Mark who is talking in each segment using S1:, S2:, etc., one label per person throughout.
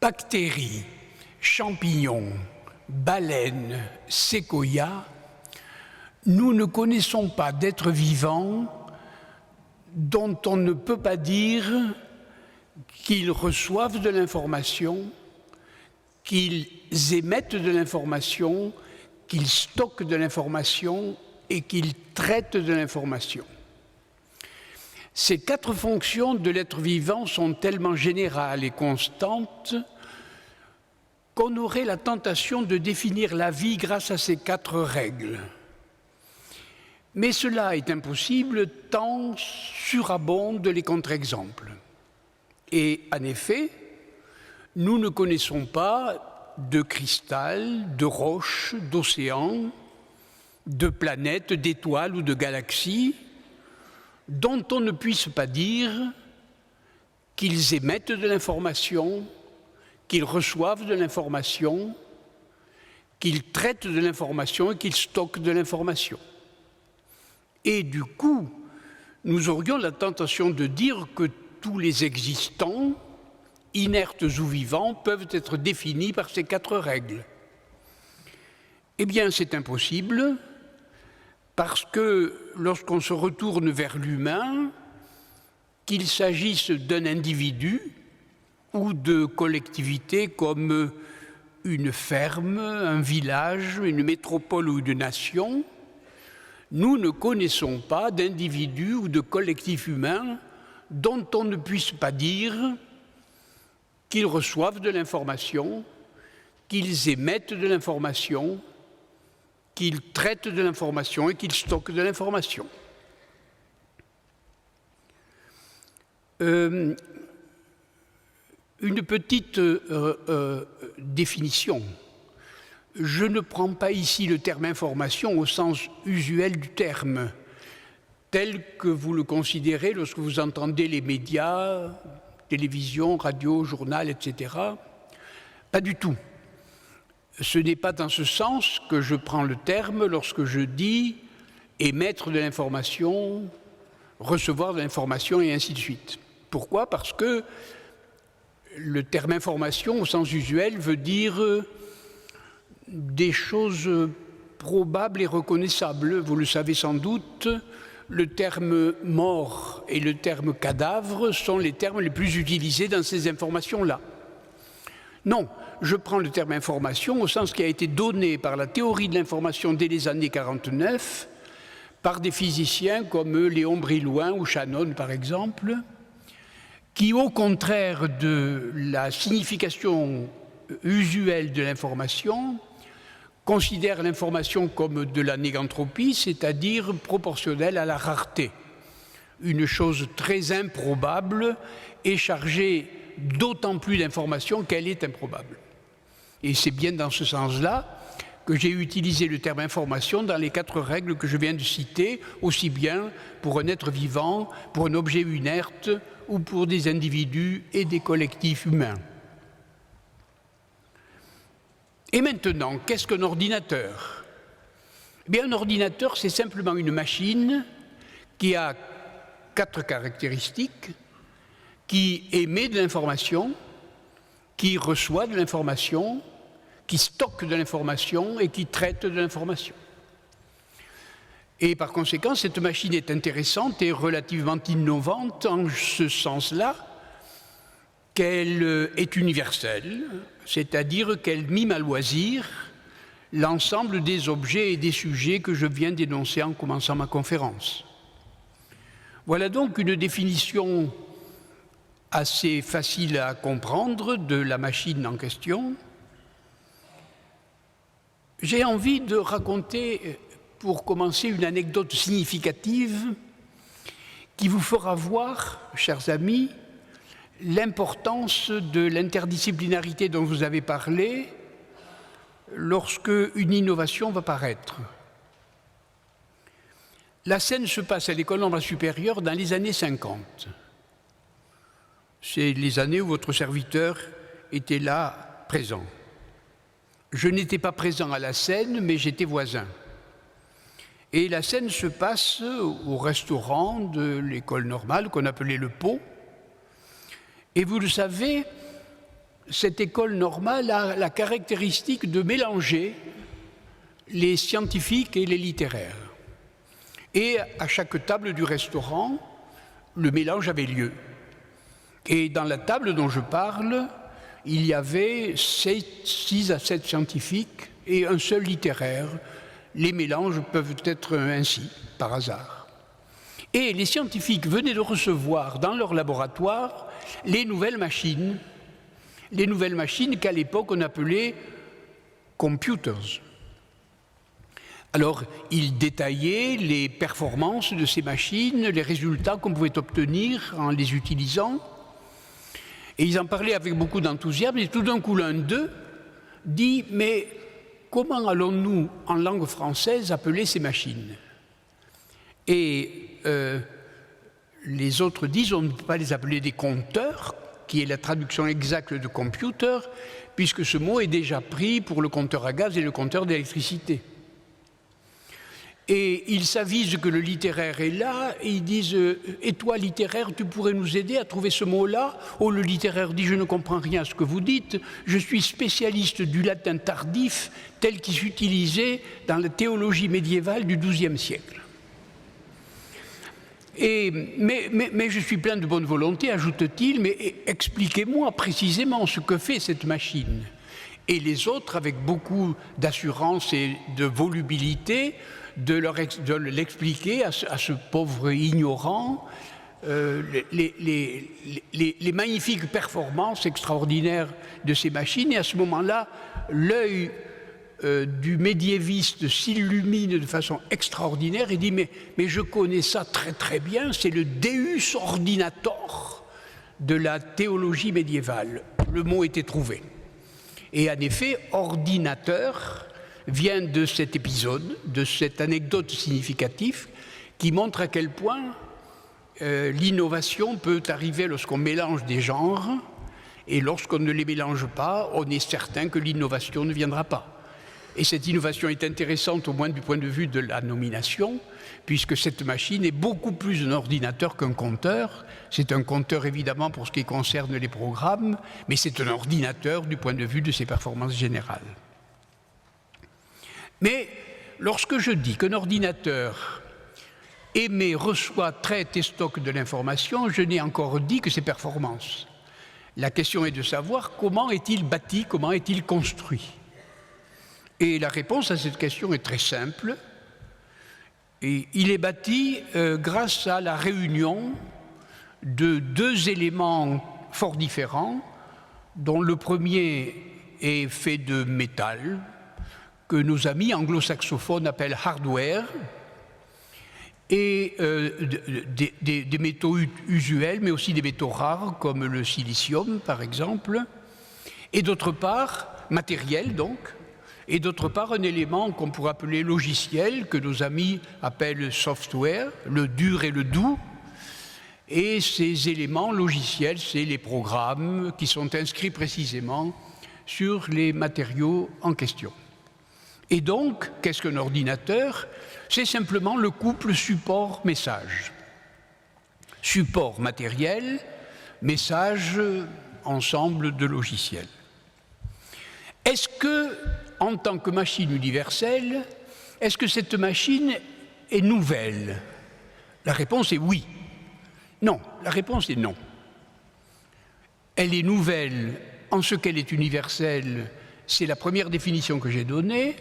S1: Bactéries, champignons, baleines, séquoias, nous ne connaissons pas d'êtres vivants dont on ne peut pas dire qu'ils reçoivent de l'information, qu'ils émettent de l'information, qu'ils stockent de l'information et qu'ils traitent de l'information. Ces 4 fonctions de l'être vivant sont tellement générales et constantes qu'on aurait la tentation de définir la vie grâce à ces 4 règles. Mais cela est impossible tant surabondent les contre-exemples. Et en effet, nous ne connaissons pas de cristal, de roches, d'océans, de planètes, d'étoiles ou de galaxies dont on ne puisse pas dire qu'ils émettent de l'information, qu'ils reçoivent de l'information, qu'ils traitent de l'information et qu'ils stockent de l'information. Et du coup, nous aurions la tentation de dire que tous les existants, inertes ou vivants, peuvent être définis par ces 4 règles. Eh bien, c'est impossible, parce que lorsqu'on se retourne vers l'humain, qu'il s'agisse d'un individu ou de collectivités comme une ferme, un village, une métropole ou une nation, nous ne connaissons pas d'individus ou de collectifs humains dont on ne puisse pas dire qu'ils reçoivent de l'information, qu'ils émettent de l'information, qu'ils traitent de l'information et qu'ils stockent de l'information. Une petite définition. Je ne prends pas ici le terme information au sens usuel du terme, tel que vous le considérez lorsque vous entendez les médias, télévision, radio, journal, etc. Pas du tout. Ce n'est pas dans ce sens que je prends le terme lorsque je dis émettre de l'information, recevoir de l'information et ainsi de suite. Pourquoi? Parce que le terme information au sens usuel veut dire des choses probables et reconnaissables. Vous le savez sans doute, le terme mort et le terme cadavre sont les termes les plus utilisés dans ces informations-là. Non, je prends le terme information au sens qui a été donné par la théorie de l'information dès les années 49 par des physiciens comme Léon Brillouin ou Shannon par exemple, qui au contraire de la signification usuelle de l'information considèrent l'information comme de la négantropie, c'est-à-dire proportionnelle à la rareté. Une chose très improbable et chargée d'autant plus d'informations qu'elle est improbable. Et c'est bien dans ce sens-là que j'ai utilisé le terme information dans les 4 règles que je viens de citer, aussi bien pour un être vivant, pour un objet inerte ou pour des individus et des collectifs humains. Et maintenant, qu'est-ce qu'un ordinateur? Eh bien, un ordinateur, c'est simplement une machine qui a 4 caractéristiques, qui émet de l'information, qui reçoit de l'information, qui stocke de l'information et qui traite de l'information. Et par conséquent, cette machine est intéressante et relativement innovante en ce sens-là qu'elle est universelle, c'est-à-dire qu'elle mime à loisir l'ensemble des objets et des sujets que je viens d'énoncer en commençant ma conférence. Voilà donc une définition assez facile à comprendre de la machine en question. J'ai envie de raconter, pour commencer, une anecdote significative qui vous fera voir, chers amis, l'importance de l'interdisciplinarité dont vous avez parlé lorsque une innovation va paraître. La scène se passe à l'école normale supérieure dans les années 50. C'est les années où votre serviteur était là, présent. Je n'étais pas présent à la scène, mais j'étais voisin. Et la scène se passe au restaurant de l'école normale, qu'on appelait le Pot. Et vous le savez, cette école normale a la caractéristique de mélanger les scientifiques et les littéraires. Et à chaque table du restaurant, le mélange avait lieu. Et dans la table dont je parle, il y avait 6 à 7 scientifiques et un seul littéraire. Les mélanges peuvent être ainsi, par hasard. Et les scientifiques venaient de recevoir dans leur laboratoire les nouvelles machines qu'à l'époque on appelait computers. Alors, ils détaillaient les performances de ces machines, les résultats qu'on pouvait obtenir en les utilisant. Et ils en parlaient avec beaucoup d'enthousiasme, et tout d'un coup, l'un d'eux dit « Mais comment allons-nous, en langue française, appeler ces machines ?» Et les autres disent « On ne peut pas les appeler des compteurs », qui est la traduction exacte de computer, puisque ce mot est déjà pris pour le compteur à gaz et le compteur d'électricité. Et ils s'avisent que le littéraire est là, et ils disent « Et toi, littéraire, tu pourrais nous aider à trouver ce mot-là » Oh, le littéraire dit « Je ne comprends rien à ce que vous dites, je suis spécialiste du latin tardif tel qu'il s'utilisait dans la théologie médiévale du XIIe siècle. » Mais je suis plein de bonne volonté, ajoute-t-il, mais expliquez-moi précisément ce que fait cette machine. Et les autres, avec beaucoup d'assurance et de volubilité, de l'expliquer à ce pauvre ignorant les magnifiques performances extraordinaires de ces machines. Et à ce moment-là, l'œil du médiéviste s'illumine de façon extraordinaire et dit mais je connais ça très très bien, c'est le Deus ordinator de la théologie médiévale. Le mot était trouvé. Et en effet, ordinateur vient de cet épisode, de cette anecdote significative qui montre à quel point l'innovation peut arriver lorsqu'on mélange des genres, et lorsqu'on ne les mélange pas, on est certain que l'innovation ne viendra pas. Et cette innovation est intéressante au moins du point de vue de la nomination, puisque cette machine est beaucoup plus un ordinateur qu'un compteur. C'est un compteur évidemment pour ce qui concerne les programmes, mais c'est un ordinateur du point de vue de ses performances générales. Mais lorsque je dis qu'un ordinateur émet, reçoit, traite et stocke de l'information, je n'ai encore dit que ses performances. La question est de savoir comment est-il bâti, comment est-il construit. Et la réponse à cette question est très simple. Et il est bâti grâce à la réunion de 2 éléments fort différents, dont le premier est fait de métal, que nos amis anglo-saxophones appellent hardware, et des métaux usuels, mais aussi des métaux rares, comme le silicium, par exemple, et d'autre part, matériel donc, et d'autre part un élément qu'on pourrait appeler logiciel, que nos amis appellent software, le dur et le doux. Et ces éléments logiciels, c'est les programmes qui sont inscrits précisément sur les matériaux en question. Et donc, qu'est-ce qu'un ordinateur? C'est simplement le couple support-message. Support matériel, message, ensemble de logiciels. Est-ce que, en tant que machine universelle, est-ce que cette machine est nouvelle? La réponse est oui. Non, la réponse est non. Elle est nouvelle en ce qu'elle est universelle, c'est la première définition que j'ai donnée,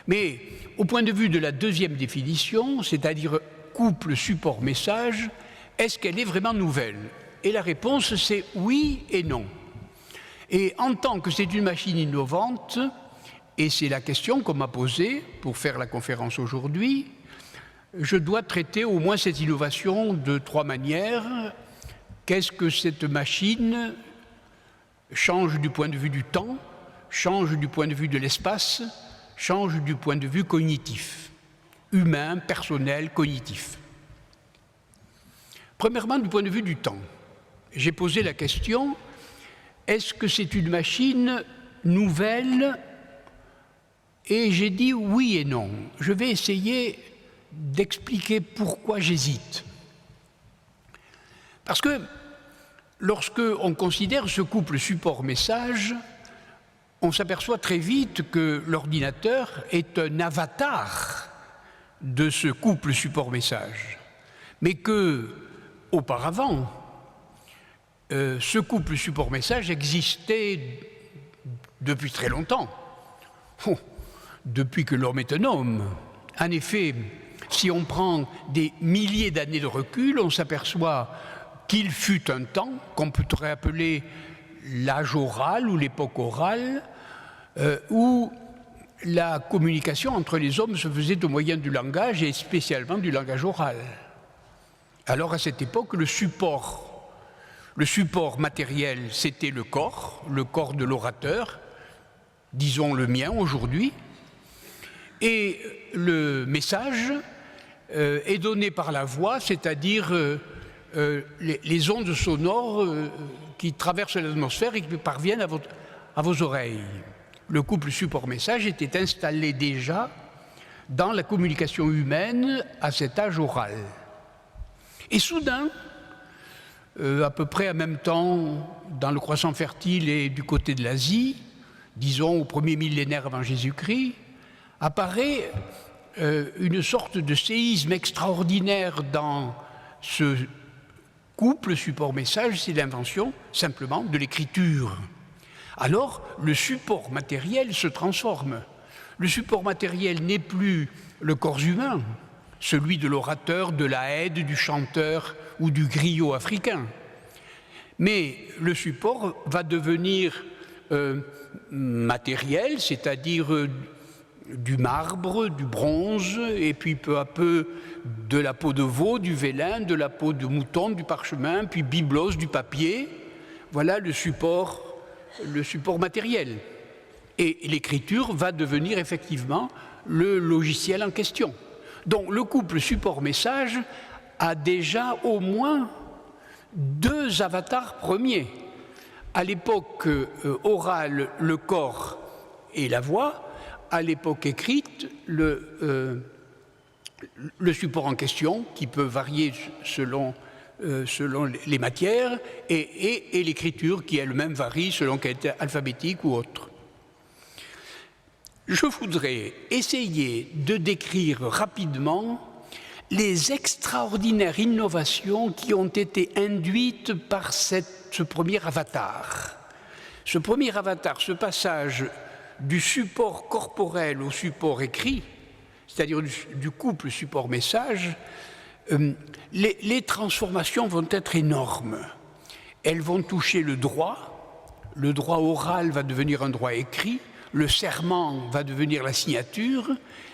S1: mais au point de vue de la deuxième définition, c'est-à-dire couple support-message, est-ce qu'elle est vraiment nouvelle? Et la réponse c'est oui et non. Et en tant que c'est une machine innovante, et c'est la question qu'on m'a posée pour faire la conférence aujourd'hui, je dois traiter au moins cette innovation de 3 manières. Qu'est-ce que cette machine change du point de vue du temps, change du point de vue de l'espace, change du point de vue cognitif, humain, personnel, cognitif. Premièrement, du point de vue du temps, j'ai posé la question, est-ce que c'est une machine nouvelle? Et j'ai dit oui et non. Je vais essayer d'expliquer pourquoi j'hésite. Parce que Lorsque on considère ce couple support-message, on s'aperçoit très vite que l'ordinateur est un avatar de ce couple support-message, mais que, auparavant, ce couple support-message existait depuis très longtemps, depuis que l'homme est un homme. En effet, si on prend des milliers d'années de recul, on s'aperçoit qu'il fut un temps qu'on pourrait appeler l'âge oral ou l'époque orale, où la communication entre les hommes se faisait au moyen du langage et spécialement du langage oral. Alors à cette époque, le support matériel, c'était le corps de l'orateur, disons le mien aujourd'hui, et le message est donné par la voix, c'est-à-dire les ondes sonores qui traversent l'atmosphère et qui parviennent à vos oreilles. Le couple support-message était installé déjà dans la communication humaine à cet âge oral. Et soudain, à peu près en même temps, dans le croissant fertile et du côté de l'Asie, disons au premier millénaire avant Jésus-Christ, apparaît une sorte de séisme extraordinaire dans ce couple support-message, c'est l'invention simplement de l'écriture. Alors, le support matériel se transforme. Le support matériel n'est plus le corps humain, celui de l'orateur, de la aide, du chanteur ou du griot africain. Mais le support va devenir matériel, c'est-à-dire du marbre, du bronze, et puis peu à peu de la peau de veau, du vélin, de la peau de mouton, du parchemin, puis biblos, du papier. Voilà le support matériel. Et l'écriture va devenir effectivement le logiciel en question. Donc le couple support-message a déjà au moins deux avatars premiers. À l'époque orale, le corps et la voix. À l'époque écrite, le support en question, qui peut varier selon les matières, et l'écriture qui elle-même varie selon qu'elle est alphabétique ou autre. Je voudrais essayer de décrire rapidement les extraordinaires innovations qui ont été induites par ce premier avatar. Ce premier avatar, ce passage du support corporel au support écrit, c'est-à-dire du couple support-message, les transformations vont être énormes. Elles vont toucher le droit oral va devenir un droit écrit, le serment va devenir la signature,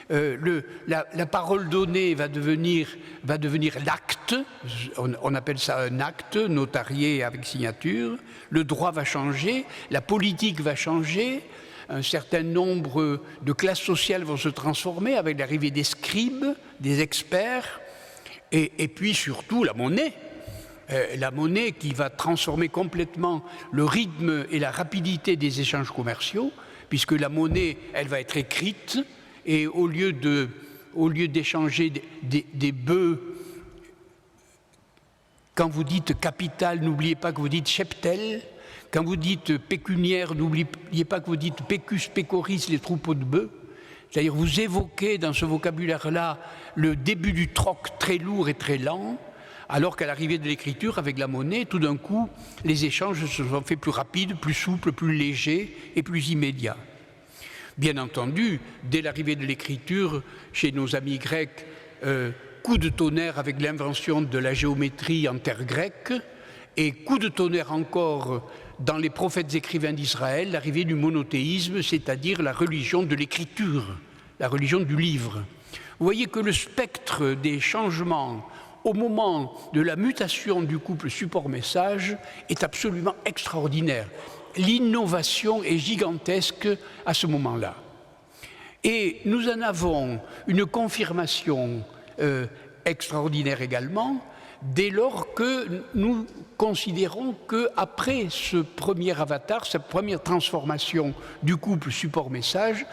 S1: la parole donnée va devenir l'acte, on appelle ça un acte notarié avec signature, le droit va changer, la politique va changer, un certain nombre de classes sociales vont se transformer avec l'arrivée des scribes, des experts, et puis surtout la monnaie qui va transformer complètement le rythme et la rapidité des échanges commerciaux, puisque la monnaie, elle va être écrite, et au lieu d'échanger des bœufs, quand vous dites capital, n'oubliez pas que vous dites cheptel. Quand vous dites pécuniaire, n'oubliez pas que vous dites pecus pecoris, les troupeaux de bœufs. C'est-à-dire vous évoquez dans ce vocabulaire-là le début du troc très lourd et très lent, alors qu'à l'arrivée de l'écriture, avec la monnaie, tout d'un coup, les échanges se sont faits plus rapides, plus souples, plus légers et plus immédiats. Bien entendu, dès l'arrivée de l'écriture, chez nos amis grecs, coup de tonnerre avec l'invention de la géométrie en terre grecque, et coup de tonnerre encore dans les prophètes écrivains d'Israël, l'arrivée du monothéisme, c'est-à-dire la religion de l'écriture, la religion du livre. Vous voyez que le spectre des changements au moment de la mutation du couple support-message est absolument extraordinaire. L'innovation est gigantesque à ce moment-là. Et nous en avons une confirmation extraordinaire également, dès lors que nous considérons qu'après ce premier avatar, cette première transformation du couple support-message,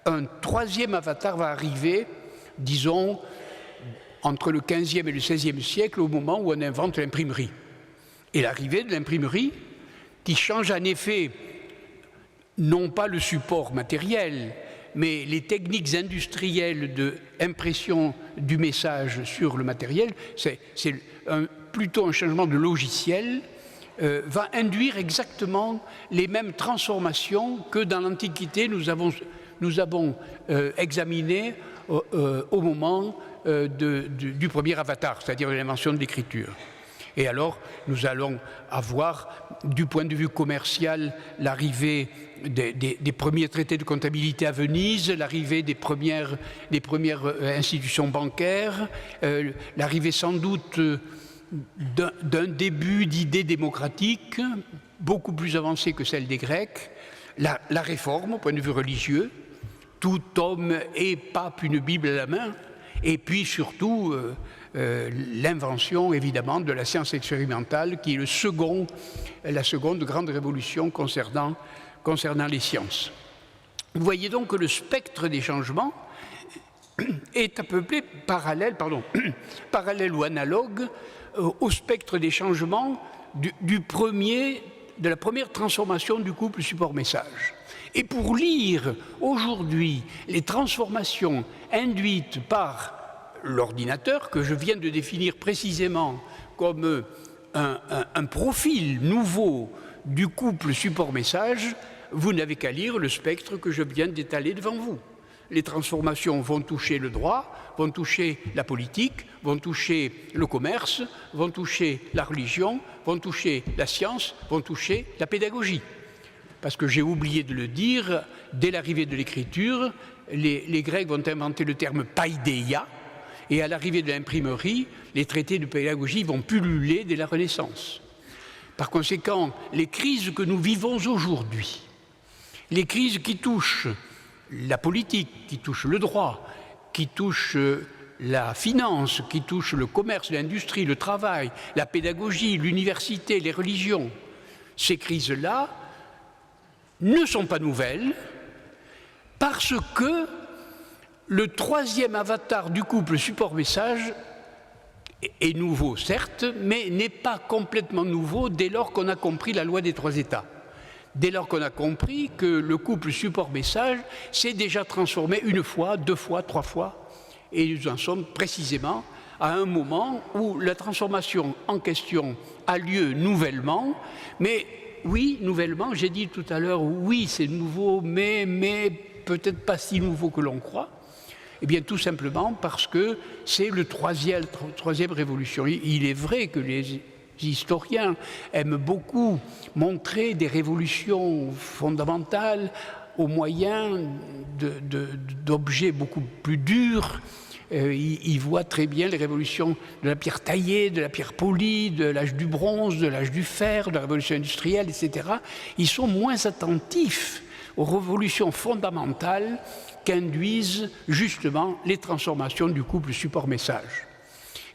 S1: un troisième avatar va arriver, disons, entre le XVe et le XVIe siècle, au moment où on invente l'imprimerie. Et l'arrivée de l'imprimerie, qui change en effet non pas le support matériel, mais les techniques industrielles d'impression du message sur le matériel, c'est plutôt un changement de logiciel, va induire exactement les mêmes transformations que dans l'Antiquité nous avons examinées au moment du premier avatar, c'est-à-dire de l'invention de l'écriture. Et alors, nous allons avoir, du point de vue commercial, l'arrivée des premiers traités de comptabilité à Venise, l'arrivée des premières institutions bancaires, l'arrivée sans doute d'un début d'idées démocratiques beaucoup plus avancée que celle des Grecs, la réforme au point de vue religieux, tout homme et pape une Bible à la main, et puis surtout l'invention évidemment de la science expérimentale qui est la seconde grande révolution concernant les sciences. Vous voyez donc que le spectre des changements est à peu près parallèle ou analogue au spectre des changements de la première transformation du couple support-message. Et pour lire aujourd'hui les transformations induites par l'ordinateur, que je viens de définir précisément comme un profil nouveau du couple support-message, vous n'avez qu'à lire le spectre que je viens d'étaler devant vous. Les transformations vont toucher le droit, vont toucher la politique, vont toucher le commerce, vont toucher la religion, vont toucher la science, vont toucher la pédagogie. Parce que j'ai oublié de le dire, dès l'arrivée de l'écriture, les Grecs vont inventer le terme paideia, et à l'arrivée de l'imprimerie, les traités de pédagogie vont pulluler dès la Renaissance. Par conséquent, les crises que nous vivons aujourd'hui, les crises qui touchent la politique, qui touchent le droit, qui touchent la finance, qui touchent le commerce, l'industrie, le travail, la pédagogie, l'université, les religions, ces crises-là ne sont pas nouvelles parce que le troisième avatar du couple support-message est nouveau, certes, mais n'est pas complètement nouveau dès lors qu'on a compris la loi des trois états. Dès lors qu'on a compris que le couple support-message s'est déjà transformé une fois, deux fois, trois fois, et nous en sommes précisément à un moment où la transformation en question a lieu nouvellement, mais oui, nouvellement, j'ai dit tout à l'heure, oui, c'est nouveau, mais peut-être pas si nouveau que l'on croit. Eh bien, tout simplement parce que c'est la troisième révolution. Il est vrai que les historiens aiment beaucoup montrer des révolutions fondamentales au moyen d'objets beaucoup plus durs. Ils voient très bien les révolutions de la pierre taillée, de la pierre polie, de l'âge du bronze, de l'âge du fer, de la révolution industrielle, etc. Ils sont moins attentifs aux révolutions fondamentales qu'induisent justement les transformations du couple support-message.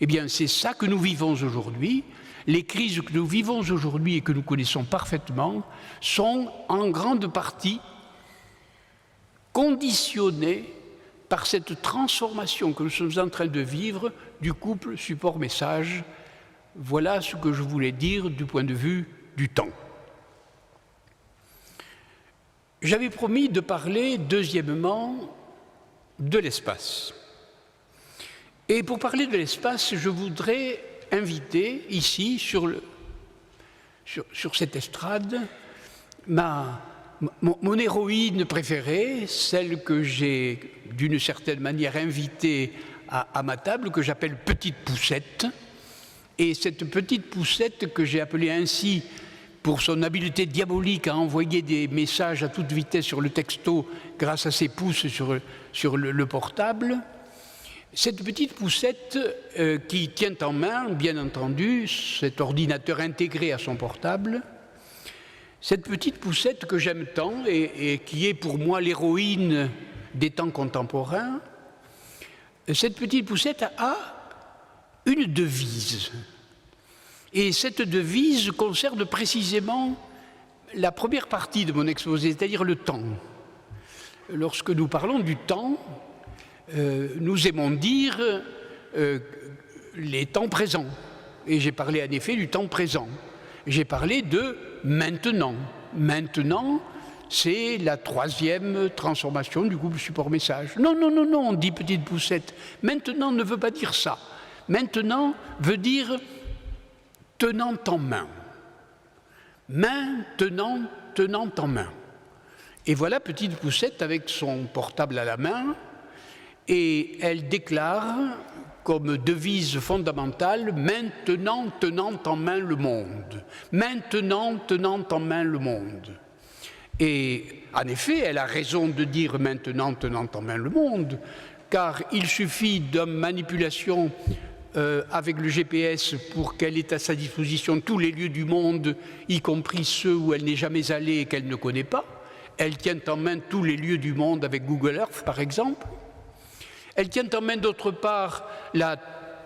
S1: Eh bien, c'est ça que nous vivons aujourd'hui. Les crises que nous vivons aujourd'hui et que nous connaissons parfaitement sont en grande partie conditionnées par cette transformation que nous sommes en train de vivre du couple support-message. Voilà ce que je voulais dire du point de vue du temps. J'avais promis de parler deuxièmement de l'espace. Et pour parler de l'espace, je voudrais inviter ici, sur cette estrade, mon héroïne préférée, celle que j'ai d'une certaine manière invitée à ma table, que j'appelle Petite Poucette. Et cette Petite Poucette, que j'ai appelée ainsi pour son habileté diabolique à envoyer des messages à toute vitesse sur le texto grâce à ses pouces sur le portable, cette petite poucette qui tient en main, bien entendu, cet ordinateur intégré à son portable, cette petite poucette que j'aime tant et qui est pour moi l'héroïne des temps contemporains, cette petite poucette a une devise. Et cette devise concerne précisément la première partie de mon exposé, c'est-à-dire le temps. Lorsque nous parlons du temps, nous aimons dire les temps présents. Et j'ai parlé en effet du temps présent. J'ai parlé de maintenant. Maintenant, c'est la troisième transformation du couple support-message. Non, non, non, non, dit Petite Poucette. Maintenant ne veut pas dire ça. Maintenant veut dire tenant en main. Maintenant, tenant en main. Et voilà Petite Poucette avec son portable à la main, et elle déclare comme devise fondamentale « Maintenant, tenant en main le monde ». Maintenant, tenant en main le monde. Et en effet, elle a raison de dire « maintenant, tenant en main le monde », car il suffit d'une manipulation avec le GPS pour qu'elle ait à sa disposition tous les lieux du monde, y compris ceux où elle n'est jamais allée et qu'elle ne connaît pas. Elle tient en main tous les lieux du monde avec Google Earth, par exemple. Elle tient en main, d'autre part, la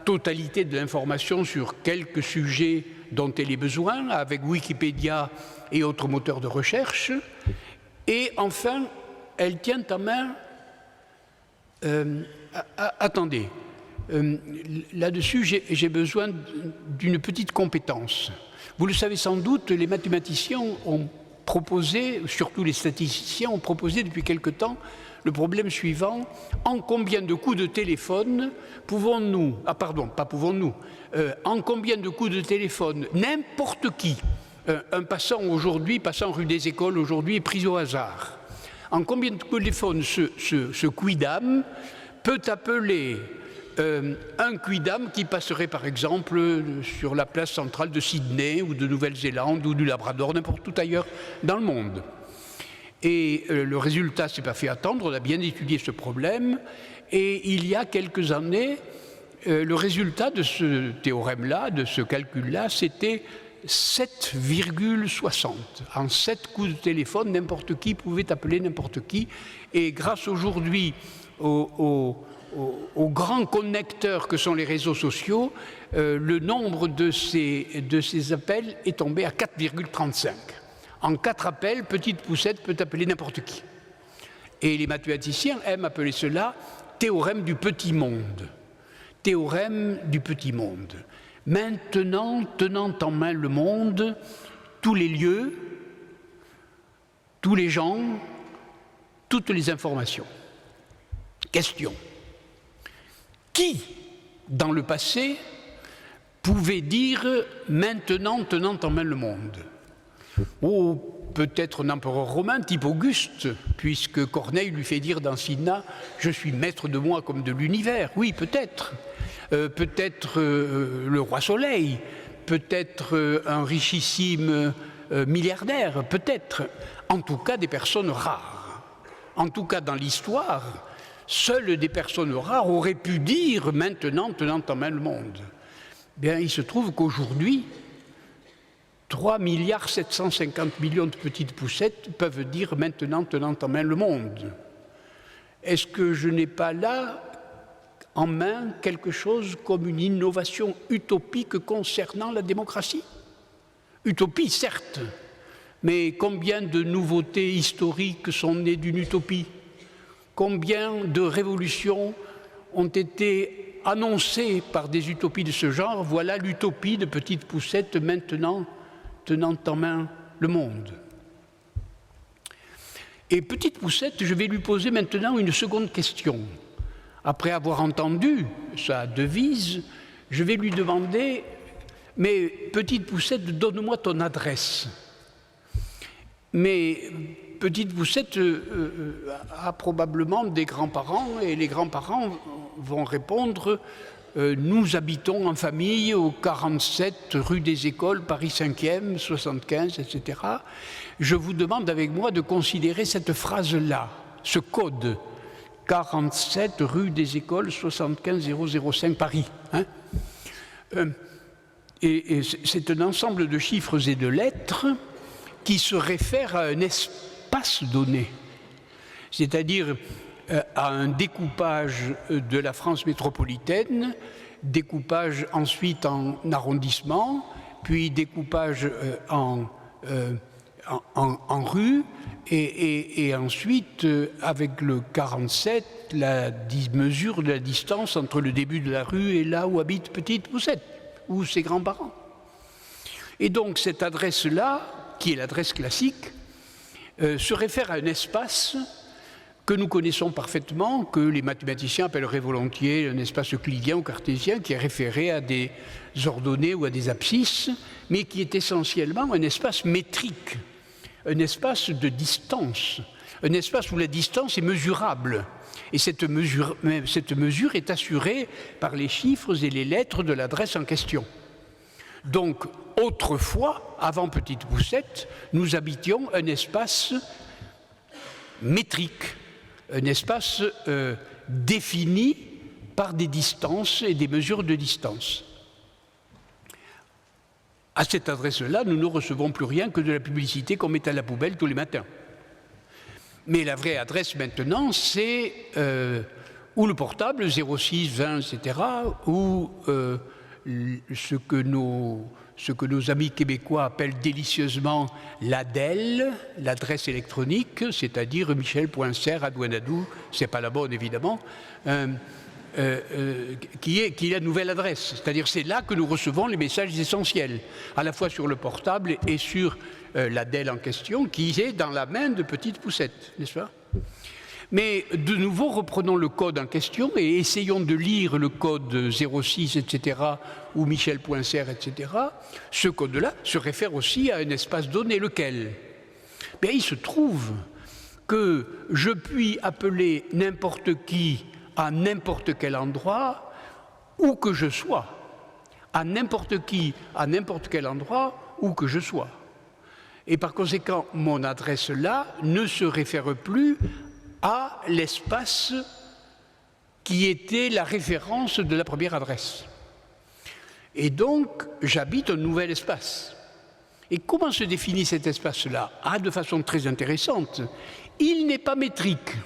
S1: totalité de l'information sur quelques sujets dont elle ait besoin, avec Wikipédia et autres moteurs de recherche. Et enfin, elle tient en main... attendez, là-dessus, j'ai besoin d'une petite compétence. Vous le savez sans doute, les mathématiciens ont proposé, surtout les statisticiens, ont proposé depuis quelque temps le problème suivant: en combien de coups de téléphone pouvons-nous, en combien de coups de téléphone n'importe qui, un passant aujourd'hui, passant rue des Écoles aujourd'hui, est pris au hasard, en combien de coups de téléphone ce quidam peut appeler un quidam qui passerait par exemple sur la place centrale de Sydney ou de Nouvelle-Zélande ou du Labrador, n'importe où ailleurs dans le monde. Et le résultat s'est pas fait attendre, on a bien étudié ce problème, et il y a quelques années, le résultat de ce théorème-là, de ce calcul-là, c'était 7,60. En 7 coups de téléphone, n'importe qui pouvait appeler n'importe qui, et grâce aujourd'hui aux grands connecteurs que sont les réseaux sociaux, le nombre de ces appels est tombé à 4,35. En 4 appels, Petite Poucette peut appeler n'importe qui. Et les mathématiciens aiment appeler cela théorème du petit monde. Théorème du petit monde. Maintenant, tenant en main le monde, tous les lieux, tous les gens, toutes les informations. Question. Qui, dans le passé, pouvait dire « maintenant, tenant en main le monde » ? Oh, peut-être un empereur romain type Auguste, puisque Corneille lui fait dire dans Cinna « je suis maître de moi comme de l'univers ». Oui, peut-être. Peut-être le roi Soleil, peut-être un richissime milliardaire, peut-être. En tout cas, des personnes rares. En tout cas, dans l'histoire, seules des personnes rares auraient pu dire « maintenant, tenant en main le monde ». Bien, il se trouve qu'aujourd'hui, 3,750 milliards de petites poussettes peuvent dire maintenant, tenant en main le monde. Est-ce que je n'ai pas là en main quelque chose comme une innovation utopique concernant la démocratie? Utopie, certes, mais combien de nouveautés historiques sont nées d'une utopie? Combien de révolutions ont été annoncées par des utopies de ce genre? Voilà l'utopie de Petite Poucette maintenant, tenant en main le monde. Et Petite Poucette, je vais lui poser maintenant une seconde question. Après avoir entendu sa devise, je vais lui demander « Mais Petite Poucette, donne-moi ton adresse ». Mais Petite Poucette a probablement des grands-parents, et les grands-parents vont répondre nous habitons en famille au 47 rue des Écoles, Paris 5e, 75, etc. Je vous demande avec moi de considérer cette phrase-là, ce code, 47 rue des Écoles, 75 005, Paris. Hein, et c'est un ensemble de chiffres et de lettres qui se réfèrent à un espace donné, c'est-à-dire à un découpage de la France métropolitaine, découpage ensuite en arrondissement, puis découpage en rues, et ensuite, avec le 47, la mesure de la distance entre le début de la rue et là où habite Petite Poucette, ou ses grands-parents. Et donc cette adresse-là, qui est l'adresse classique, se réfère à un espace que nous connaissons parfaitement, que les mathématiciens appelleraient volontiers un espace euclidien ou cartésien, qui est référé à des ordonnées ou à des abscisses, mais qui est essentiellement un espace métrique, un espace de distance, un espace où la distance est mesurable. Et cette mesure est assurée par les chiffres et les lettres de l'adresse en question. Donc, autrefois, avant Petite Poucette, nous habitions un espace métrique, un espace défini par des distances et des mesures de distance. À cette adresse-là, nous ne recevons plus rien que de la publicité qu'on met à la poubelle tous les matins. Mais la vraie adresse maintenant, c'est ou le portable 06 20, etc., ou ce que nos amis québécois appellent délicieusement l'ADEL, l'adresse électronique, c'est-à-dire michel.serre@douanadou, c'est pas la bonne évidemment, qui est la nouvelle adresse. C'est-à-dire c'est là que nous recevons les messages essentiels, à la fois sur le portable et sur l'ADEL en question, qui est dans la main de Petite Poucette, n'est-ce pas? Mais de nouveau, reprenons le code en question et essayons de lire le code 06, etc., ou michel.serre, etc. Ce code-là se réfère aussi à un espace donné, lequel? Bien, il se trouve que je puis appeler n'importe qui à n'importe quel endroit, où que je sois. À n'importe qui, à n'importe quel endroit, où que je sois. Et par conséquent, mon adresse-là ne se réfère plus à l'espace qui était la référence de la première adresse. Et donc, j'habite un nouvel espace. Et comment se définit cet espace-là? De façon très intéressante. Il n'est pas métrique.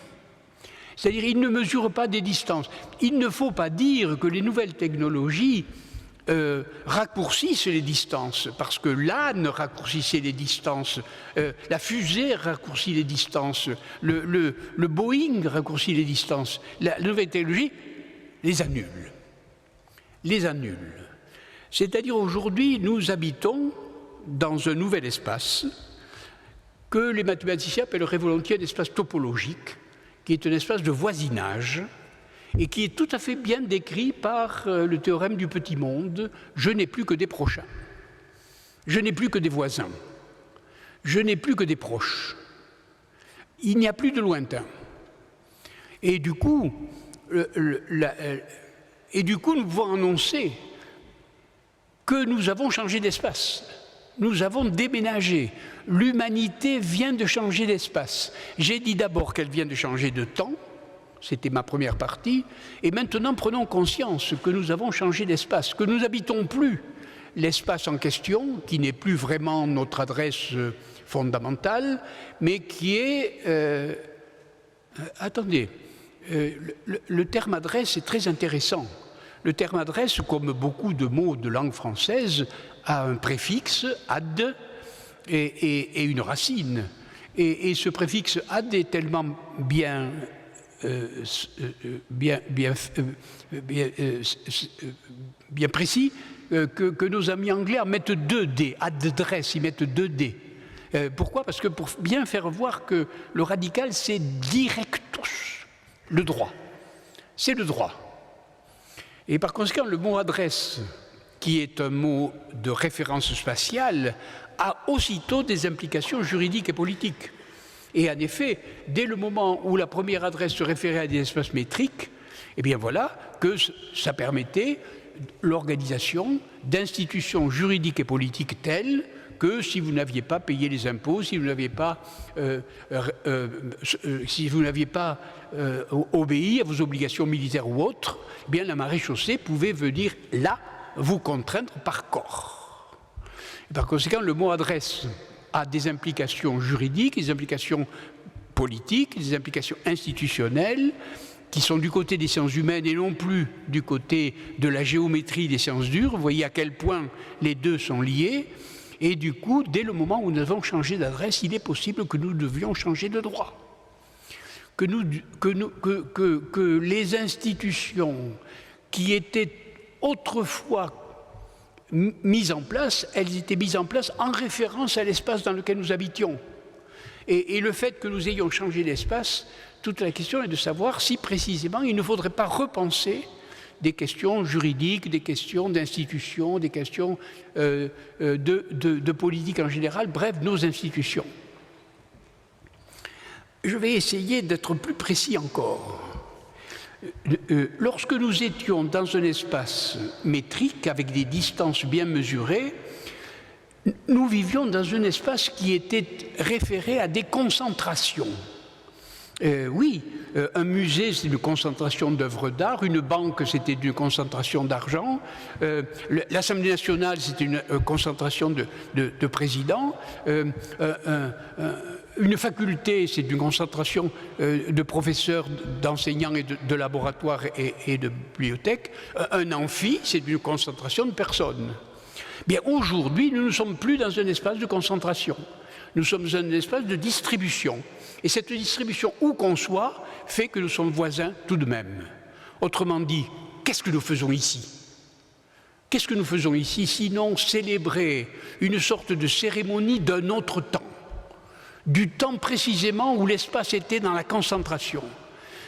S1: C'est-à-dire, il ne mesure pas des distances. Il ne faut pas dire que les nouvelles technologies raccourcissent les distances, parce que l'âne raccourcissait les distances, la fusée raccourcit les distances, le Boeing raccourcit les distances. La nouvelle technologie les annule. Les annule. C'est-à-dire aujourd'hui, nous habitons dans un nouvel espace que les mathématiciens appelleraient volontiers un espace topologique, qui est un espace de voisinage, et qui est tout à fait bien décrit par le théorème du petit monde. Je n'ai plus que des prochains. Je n'ai plus que des voisins. Je n'ai plus que des proches. Il n'y a plus de lointain. Et du coup, nous pouvons annoncer que nous avons changé d'espace. Nous avons déménagé. L'humanité vient de changer d'espace. J'ai dit d'abord qu'elle vient de changer de temps. C'était ma première partie. Et maintenant, prenons conscience que nous avons changé d'espace, que nous n'habitons plus l'espace en question, qui n'est plus vraiment notre adresse fondamentale, mais qui est... le terme adresse est très intéressant. Le terme adresse, comme beaucoup de mots de langue française, a un préfixe, ad, et une racine. Et ce préfixe ad est tellement bien précis que nos amis anglais en mettent 2 D, address, ils mettent 2 D. Pourquoi? Parce que pour bien faire voir que le radical, c'est directus, le droit. C'est le droit. Et par conséquent, le mot adresse, qui est un mot de référence spatiale, a aussitôt des implications juridiques et politiques. Et en effet, dès le moment où la première adresse se référait à des espaces métriques, eh bien voilà que ça permettait l'organisation d'institutions juridiques et politiques telles que si vous n'aviez pas payé les impôts, si vous n'aviez pas, obéi à vos obligations militaires ou autres, eh bien la maréchaussée pouvait venir là vous contraindre par corps. Et par conséquent, le mot adresse a des implications juridiques, des implications politiques, des implications institutionnelles, qui sont du côté des sciences humaines et non plus du côté de la géométrie des sciences dures. Vous voyez à quel point les deux sont liés. Et du coup, dès le moment où nous avons changé d'adresse, il est possible que nous devions changer de droit. Que les institutions qui étaient autrefois mises en place, elles étaient mises en place en référence à l'espace dans lequel nous habitions. Et le fait que nous ayons changé d'espace, toute la question est de savoir si précisément il ne faudrait pas repenser des questions juridiques, des questions d'institutions, des questions de politique en général, bref, nos institutions. Je vais essayer d'être plus précis encore. Lorsque nous étions dans un espace métrique, avec des distances bien mesurées, nous vivions dans un espace qui était référé à des concentrations. Oui, un musée, c'est une concentration d'œuvres d'art, une banque, c'était une concentration d'argent, l'Assemblée nationale, c'était une concentration de présidents, une faculté, c'est une concentration de professeurs, d'enseignants et de laboratoires et de bibliothèques, un amphi, c'est une concentration de personnes. Bien, aujourd'hui, nous ne sommes plus dans un espace de concentration. Nous sommes dans un espace de distribution. Et cette distribution, où qu'on soit, fait que nous sommes voisins tout de même. Autrement dit, qu'est-ce que nous faisons ici? Qu'est-ce que nous faisons ici, sinon célébrer une sorte de cérémonie d'un autre temps, du temps précisément où l'espace était dans la concentration?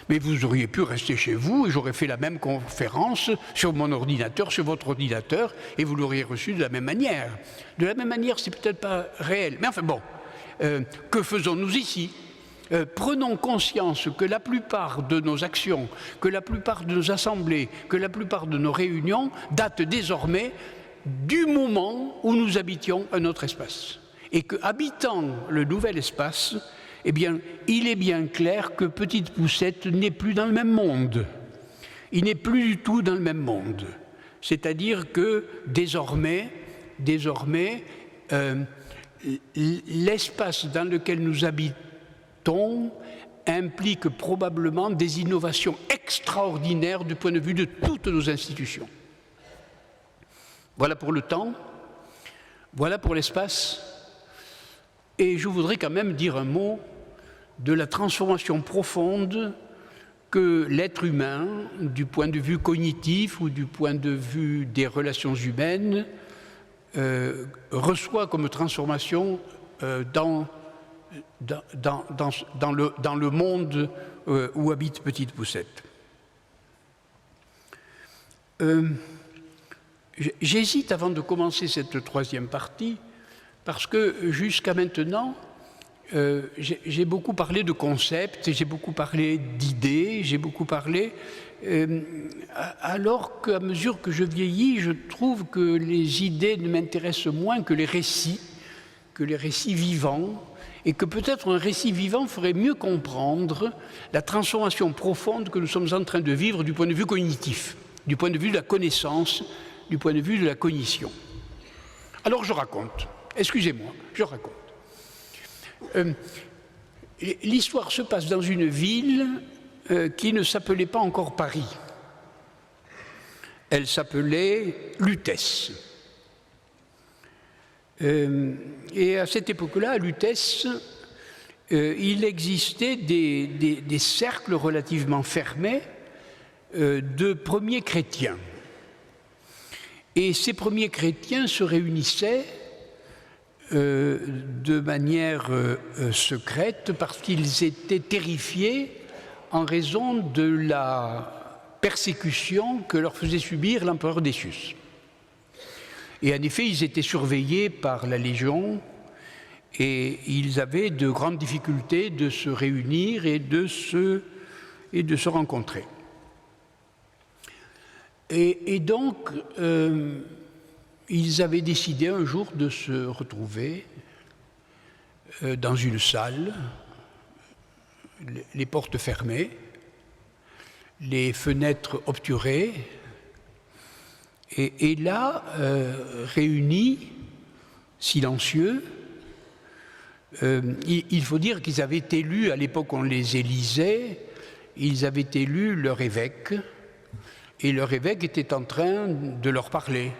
S1: Mais vous auriez pu rester chez vous et j'aurais fait la même conférence sur mon ordinateur, sur votre ordinateur, et vous l'auriez reçu de la même manière. De la même manière, c'est peut-être pas réel. Mais enfin bon, que faisons-nous ici? Prenons conscience que la plupart de nos actions, que la plupart de nos assemblées, que la plupart de nos réunions datent désormais du moment où nous habitions un autre espace. Et qu'habitant le nouvel espace, eh bien, il est bien clair que Petite Poucette n'est plus dans le même monde. Il n'est plus du tout dans le même monde. C'est-à-dire que désormais, l'espace dans lequel nous habitons implique probablement des innovations extraordinaires du point de vue de toutes nos institutions. Voilà pour le temps, voilà pour l'espace. Et je voudrais quand même dire un mot de la transformation profonde que l'être humain, du point de vue cognitif ou du point de vue des relations humaines, reçoit comme transformation dans le monde où habite Petite Poucette. J'hésite avant de commencer cette troisième partie, parce que jusqu'à maintenant, j'ai beaucoup parlé de concepts, j'ai beaucoup parlé d'idées, j'ai beaucoup parlé, alors qu'à mesure que je vieillis, je trouve que les idées ne m'intéressent moins que les récits vivants, et que peut-être un récit vivant ferait mieux comprendre la transformation profonde que nous sommes en train de vivre du point de vue cognitif, du point de vue de la connaissance, du point de vue de la cognition. Alors je raconte. Excusez-moi, je raconte. L'histoire se passe dans une ville qui ne s'appelait pas encore Paris. Elle s'appelait Lutèce. Et à cette époque-là, à Lutèce, il existait des cercles relativement fermés de premiers chrétiens. Et ces premiers chrétiens se réunissaient de manière secrète parce qu'ils étaient terrifiés en raison de la persécution que leur faisait subir l'empereur Décius. Et en effet, ils étaient surveillés par la Légion et ils avaient de grandes difficultés de se réunir et de se rencontrer. Et donc, ils avaient décidé un jour de se retrouver dans une salle, les portes fermées, les fenêtres obturées, et là, réunis, silencieux, il faut dire qu'ils avaient élu, à l'époque on les élisait, ils avaient élu leur évêque, et leur évêque était en train de leur parler.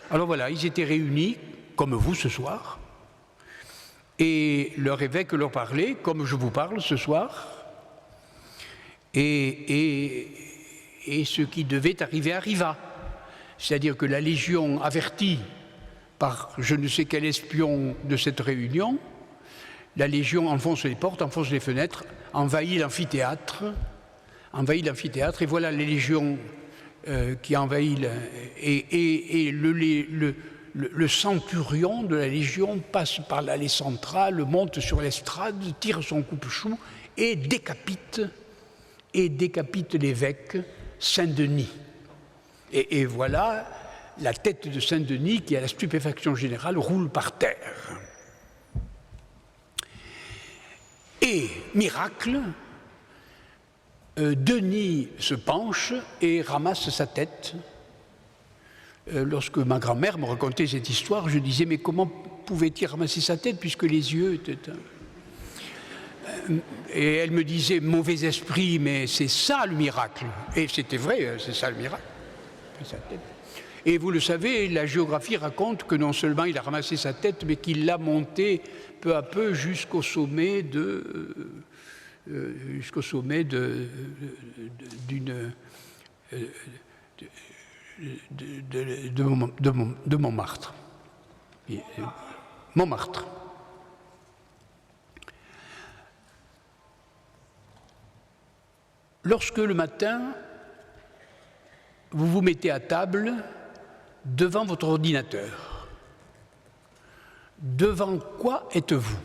S1: Alors voilà, ils étaient réunis, comme vous ce soir, et leur évêque leur parlait, comme je vous parle ce soir, et ce qui devait arriver arriva. c'est-à-dire que la Légion, avertie par je ne sais quel espion de cette réunion, la Légion enfonce les portes, enfonce les fenêtres, envahit l'amphithéâtre, et voilà les légions qui envahissent, et le centurion de la Légion passe par l'allée centrale, monte sur l'estrade, tire son coupe-chou et décapite l'évêque Saint-Denis. Et voilà la tête de Saint-Denis qui, à la stupéfaction générale, roule par terre. Et, miracle, Denis se penche et ramasse sa tête. Lorsque ma grand-mère me racontait cette histoire, je disais, mais comment pouvait-il ramasser sa tête puisque les yeux étaient... Et elle me disait, mauvais esprit, mais c'est ça le miracle. Et c'était vrai, c'est ça le miracle. Et vous le savez, la géographie raconte que non seulement il a ramassé sa tête, mais qu'il l'a montée peu à peu jusqu'au sommet de Montmartre. Montmartre. Lorsque le matin, vous vous mettez à table devant votre ordinateur, devant quoi êtes-vous?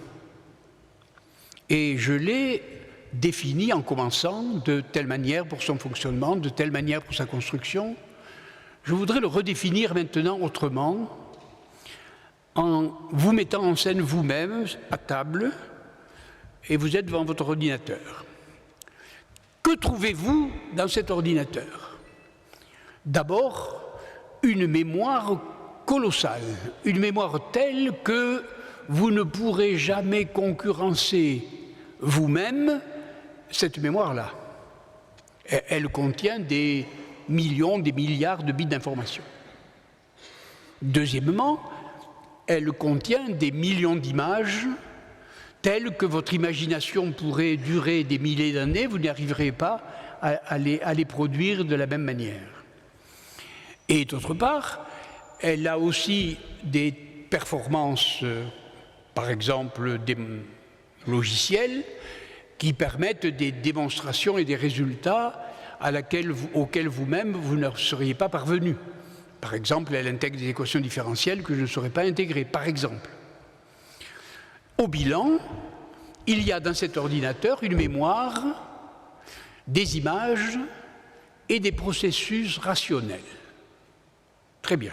S1: Et je l'ai défini en commençant de telle manière pour son fonctionnement, de telle manière pour sa construction. Je voudrais le redéfinir maintenant autrement, en vous mettant en scène vous-même à table, et vous êtes devant votre ordinateur. Que trouvez-vous dans cet ordinateur? D'abord, une mémoire colossale, une mémoire telle que vous ne pourrez jamais concurrencer vous-même cette mémoire-là. Elle contient des millions, des milliards de bits d'informations. Deuxièmement, elle contient des millions d'images telles que votre imagination pourrait durer des milliers d'années, vous n'y arriverez pas à les produire de la même manière. Et d'autre part, elle a aussi des performances, par exemple des logiciels, qui permettent des démonstrations et des résultats auxquels vous-même vous ne seriez pas parvenu. Par exemple, elle intègre des équations différentielles que je ne saurais pas intégrer, par exemple. Au bilan, il y a dans cet ordinateur une mémoire, des images et des processus rationnels. Très bien.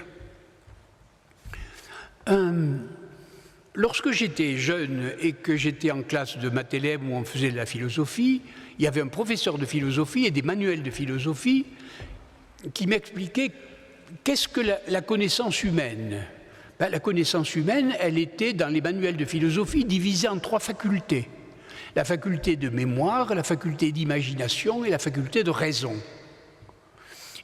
S1: Lorsque j'étais jeune et que j'étais en classe de Mathelem où on faisait de la philosophie, il y avait un professeur de philosophie et des manuels de philosophie qui m'expliquaient qu'est-ce que la connaissance humaine. La connaissance humaine, elle était dans les manuels de philosophie divisée en 3 facultés. La faculté de mémoire, la faculté d'imagination et la faculté de raison.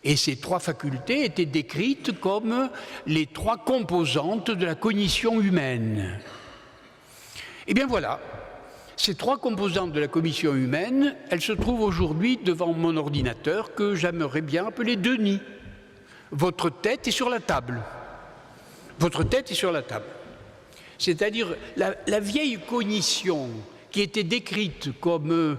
S1: Et ces 3 facultés étaient décrites comme les 3 composantes de la cognition humaine. Eh bien voilà, ces 3 composantes de la cognition humaine, elles se trouvent aujourd'hui devant mon ordinateur que j'aimerais bien appeler Denis. Votre tête est sur la table. Votre tête est sur la table. C'est-à-dire la vieille cognition qui était décrite comme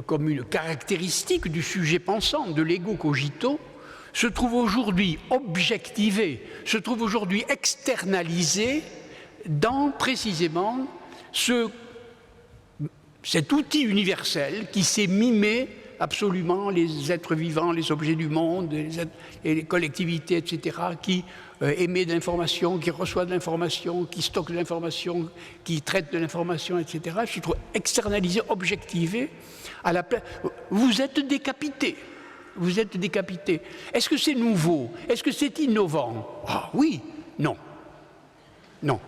S1: comme une caractéristique du sujet pensant, de l'ego cogito, se trouve aujourd'hui objectivée, se trouve aujourd'hui externalisée dans précisément cet outil universel qui s'est mimé absolument les êtres vivants, les objets du monde, les collectivités, etc., qui émet de l'information, qui reçoit de l'information, qui stocke de l'information, qui traite de l'information, etc. Je trouve externalisé, objectivé. Vous êtes décapité. Vous êtes décapité. Est-ce que c'est nouveau? Est-ce que c'est innovant? Ah oui, non. Non.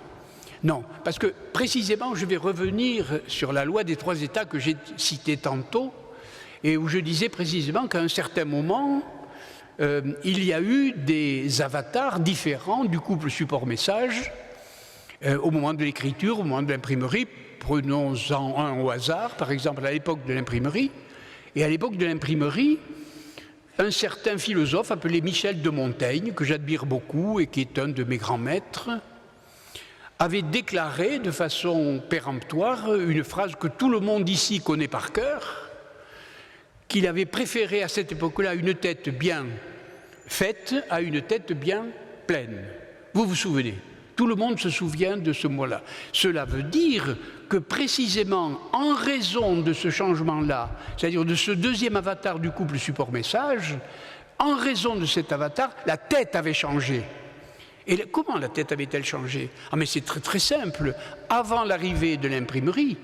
S1: Non, parce que précisément, je vais revenir sur la loi des 3 états que j'ai citée tantôt, et où je disais précisément qu'à un certain moment, il y a eu des avatars différents du couple support-message au moment de l'écriture, au moment de l'imprimerie. Prenons-en un au hasard, par exemple à l'époque de l'imprimerie. Et à l'époque de l'imprimerie, un certain philosophe appelé Michel de Montaigne, que j'admire beaucoup et qui est un de mes grands maîtres, avait déclaré de façon péremptoire une phrase que tout le monde ici connaît par cœur, qu'il avait préféré à cette époque-là une tête bien faite à une tête bien pleine. Vous vous souvenez? Tout le monde se souvient de ce mot-là. Cela veut dire que précisément en raison de ce changement-là, c'est-à-dire de ce deuxième avatar du couple support-message, en raison de cet avatar, la tête avait changé. Et comment la tête avait-elle changé? Ah mais c'est très très simple. Avant l'arrivée de l'imprimerie,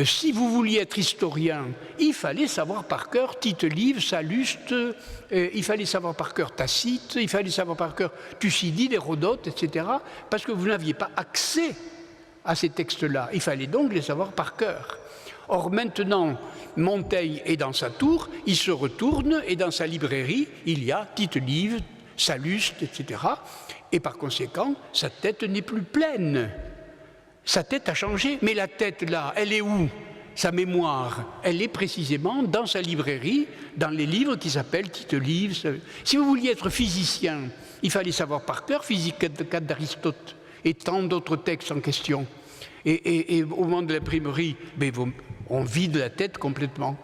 S1: si vous vouliez être historien, il fallait savoir par cœur Tite-Live, Salluste, il fallait savoir par cœur Tacite, il fallait savoir par cœur Thucydide, Hérodote, etc. Parce que vous n'aviez pas accès à ces textes-là. Il fallait donc les savoir par cœur. Or maintenant, Montaigne est dans sa tour, il se retourne et dans sa librairie, il y a Tite-Live, Salluste, etc. Et par conséquent, sa tête n'est plus pleine. Sa tête a changé, mais la tête là, elle est où? Sa mémoire, elle est précisément dans sa librairie, dans les livres qui s'appellent Tite-Live. Si vous vouliez être physicien, il fallait savoir par cœur Physique 4 d'Aristote et tant d'autres textes en question. Et au moment de l'imprimerie, on vide la tête complètement.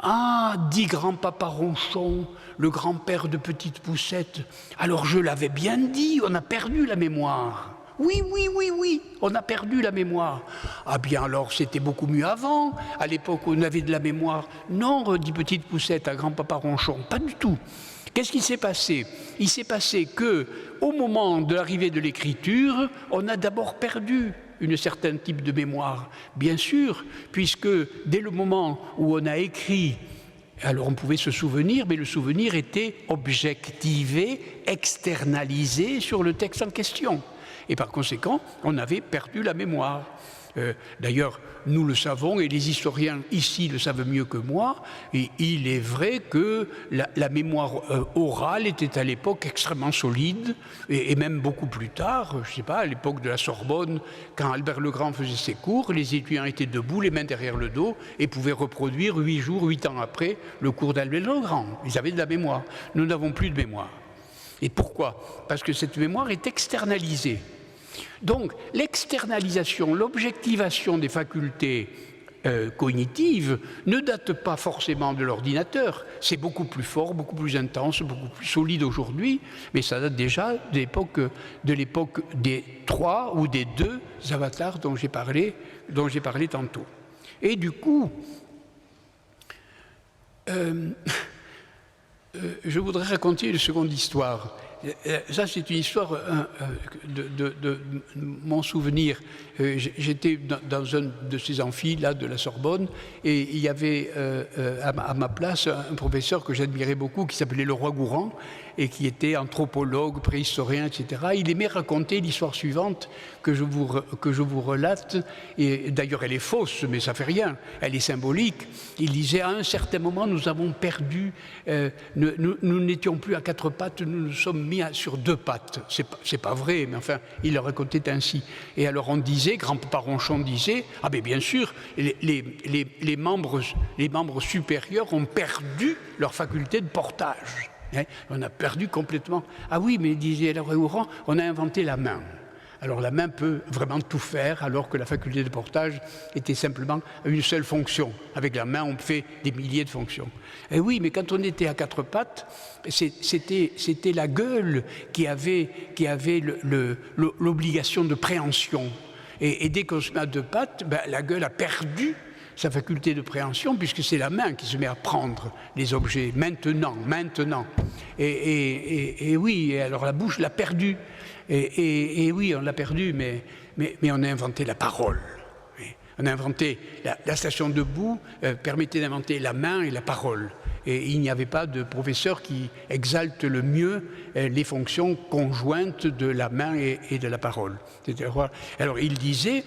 S1: Ah, dit grand-papa Ronchon, le grand-père de Petite Poucette, alors je l'avais bien dit, on a perdu la mémoire. Oui, on a perdu la mémoire. Ah bien alors, c'était beaucoup mieux avant, à l'époque où on avait de la mémoire. Non, dit Petite Poucette à grand-papa Ronchon, pas du tout. Qu'est-ce qui s'est passé? Il s'est passé qu'au moment de l'arrivée de l'écriture, on a d'abord perdu un certain type de mémoire. Bien sûr, puisque dès le moment où on a écrit, alors on pouvait se souvenir, mais le souvenir était objectivé, externalisé sur le texte en question. Et par conséquent, on avait perdu la mémoire. D'ailleurs, nous le savons, et les historiens ici le savent mieux que moi, et il est vrai que la mémoire orale était à l'époque extrêmement solide, et même beaucoup plus tard, je ne sais pas, à l'époque de la Sorbonne, quand Albert le Grand faisait ses cours, les étudiants étaient debout, les mains derrière le dos, et pouvaient reproduire 8 jours, 8 ans après, le cours d'Albert le Grand. Ils avaient de la mémoire. Nous n'avons plus de mémoire. Et pourquoi? Parce que cette mémoire est externalisée. Donc, l'externalisation, l'objectivation des facultés cognitives ne date pas forcément de l'ordinateur. C'est beaucoup plus fort, beaucoup plus intense, beaucoup plus solide aujourd'hui, mais ça date déjà de l'époque des 3 ou des 2 avatars dont j'ai parlé tantôt. Et du coup, je voudrais raconter une seconde histoire. Ça, c'est une histoire de mon souvenir. J'étais dans un de ces amphis là, de la Sorbonne, et il y avait à ma place un professeur que j'admirais beaucoup, qui s'appelait Leroy-Gourand, et qui était anthropologue, préhistorien, etc. Il aimait raconter l'histoire suivante que je vous relate, et d'ailleurs elle est fausse, mais ça fait rien, elle est symbolique. Il disait, à un certain moment, nous avons perdu, nous n'étions plus à 4 pattes, nous nous sommes mis sur 2 pattes. C'est pas vrai, mais enfin, il le racontait ainsi. Et alors on disait, grand-papa Ronchon disait, ah ben bien sûr, les membres supérieurs ont perdu leur faculté de portage. Hein, on a perdu complètement. Ah oui, mais disait Leroy-Gourand, on a inventé la main. Alors la main peut vraiment tout faire, alors que la faculté de portage était simplement une seule fonction. Avec la main, on fait des milliers de fonctions. Et oui, mais quand on était à 4 pattes, c'était la gueule qui avait l'obligation de préhension. Et dès qu'on se met à 2 pattes, la gueule a perdu sa faculté de préhension, puisque c'est la main qui se met à prendre les objets maintenant. Et oui, et alors la bouche l'a perdu. Et oui, on l'a perdu, mais on a inventé la parole. On a inventé la station debout, permettait d'inventer la main et la parole. Et il n'y avait pas de professeur qui exalte le mieux les fonctions conjointes de la main et de la parole. Alors il disait,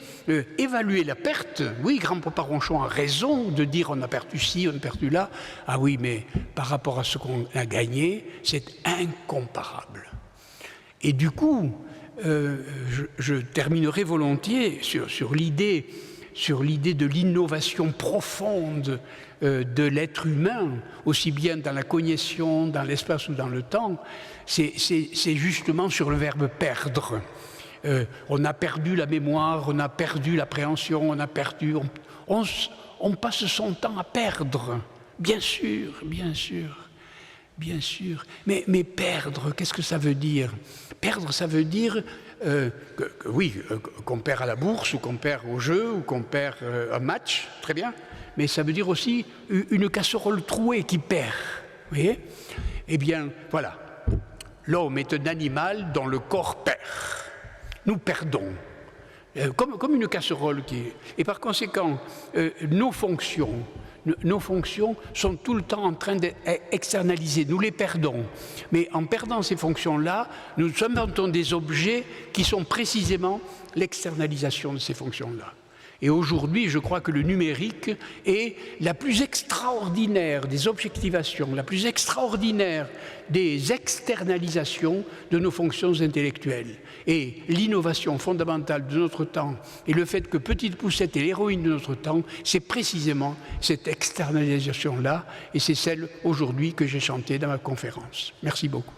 S1: évaluer la perte, oui, grand-papa Ronchon a raison de dire on a perdu ci, on a perdu là. Ah oui, mais par rapport à ce qu'on a gagné, c'est incomparable. Et du coup, je terminerai volontiers sur l'idée sur l'idée de l'innovation profonde de l'être humain, aussi bien dans la cognition, dans l'espace ou dans le temps, c'est justement sur le verbe perdre. On a perdu la mémoire, on a perdu l'appréhension, on a perdu... On passe son temps à perdre, bien sûr, bien sûr, bien sûr. Mais perdre, qu'est-ce que ça veut dire? Perdre, ça veut dire oui, qu'on perd à la bourse, ou qu'on perd au jeu, ou qu'on perd un match, très bien. Mais ça veut dire aussi une casserole trouée qui perd, vous voyez? Eh bien, voilà, l'homme est un animal dont le corps perd. Nous perdons. Comme une casserole qui est... Et par conséquent, nos fonctions sont tout le temps en train d'être externalisées. Nous les perdons. Mais en perdant ces fonctions-là, nous inventons des objets qui sont précisément l'externalisation de ces fonctions-là. Et aujourd'hui, je crois que le numérique est la plus extraordinaire des objectivations, la plus extraordinaire des externalisations de nos fonctions intellectuelles. Et l'innovation fondamentale de notre temps et le fait que Petite Poucette est l'héroïne de notre temps, c'est précisément cette externalisation-là, et c'est celle aujourd'hui que j'ai chantée dans ma conférence. Merci beaucoup.